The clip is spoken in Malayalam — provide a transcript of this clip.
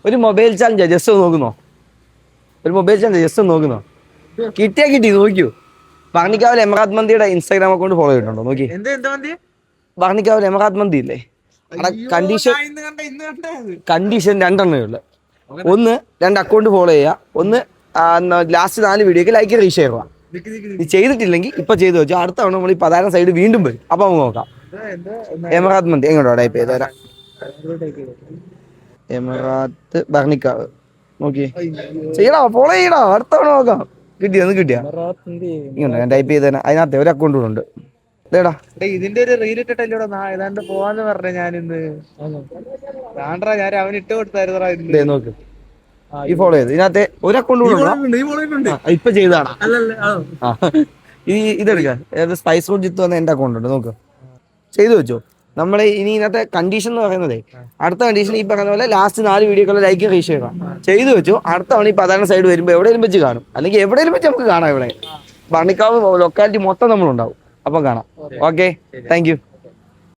ഒരു മൊബൈൽ ചാലഞ്ചാ, ജസ്റ്റ് നോക്കുന്നോ? ഒരു മൊബൈൽ ചാലഞ്ച് ജസ്റ്റ് നോക്കുന്നോ? കിട്ടി നോക്കിയോ. ബാർണിക്കാവിൽ എമറാത്ത് മന്തിയുടെ ഇൻസ്റ്റാഗ്രാം അക്കൗണ്ട് ഫോളോ ചെയ്തിട്ടുണ്ടോ? നോക്കി. ബാർണിക്കാവിൽ എമറാത്ത് മന്തി ഇല്ലേ, അവിടെ കണ്ടീഷൻ രണ്ടെണ്ണേ ഉള്ളു. ഒന്ന്, 2 അക്കൗണ്ട് ഫോളോ ചെയ്യുക. ഒന്ന്, ലാസ്റ്റ് 4 വീഡിയോക്ക് ലൈക്ക് റീഷെയർ ചെയ്യുക. നീ ചെയ്തിട്ടില്ലെങ്കിൽ ഇപ്പൊ ചെയ്തു വെച്ചോ. അടുത്ത തവണ നമ്മൾ ഈ പതാര സൈഡ് വീണ്ടും വരും. അപ്പൊ നമുക്ക് നോക്കാം. എമറാത്ത് മന്തി എങ്ങോട്ടോ ടൈപ്പ് ചെയ്ത് തരാം. എമറാത്ത് ബാർണിക്കാവ് നോക്കി ചെയ്യടാ, ഫോളോ ചെയ്യടാ. അടുത്ത തവണ നോക്കാം. കിട്ടിയാ ഇങ്ങനെ ഞാൻ ടൈപ്പ് ചെയ്ത് തന്നെ. അതിനകത്ത് ഒരു അക്കൗണ്ട് കൂടെ ഉണ്ട്. ഇതേടാ, ഇതിന്റെ ഒരു റീൽ ഇട്ടിട്ടല്ലോടാ ഏതാണ്ട് പോവാന്ന് പറഞ്ഞ ഞാനിന്ന് താണ്ടാ ഞാൻ അവന് ഇട്ട് കൊടുത്തായിരുന്നു. നോക്ക്, ഈ ഫോളോ ചെയ്ത് ഇതിനകത്ത് ഒരു അക്കൗണ്ട് കൂടെ ഉണ്ട്. ഇപ്പൊ ചെയ്താണ്. ഇതെടുക്ക, സ്പൈസ് ഫുഡ് ജിത്ത് വന്ന എന്റെ അക്കൗണ്ട് ഉണ്ട്. നോക്ക്, ചെയ്തു വെച്ചോ. നമ്മളെ ഇനി ഇതിനകത്തെ കണ്ടീഷൻ എന്ന് പറയുന്നത്, അടുത്ത കണ്ടീഷൻ ഈ പറയുന്ന പോലെ ലാസ്റ്റ് 4 വീഡിയോക്കുള്ള ലൈക്ക് റീഷ് ചെയ്യുക. ചെയ്തു വെച്ചോ. അടുത്ത തവണ ഈ പതാന സൈഡ് വരുമ്പോൾ എവിടെയെങ്കിലും വെച്ച് കാണും, അല്ലെങ്കിൽ എവിടെയെങ്കിലും വെച്ച് നമുക്ക് കാണാം. ഇവിടെ ബാർണിക്കാവ് ലൊക്കാലിറ്റി മൊത്തം നമ്മളുണ്ടാവും. അപ്പം കാണാം. Okay, thank you.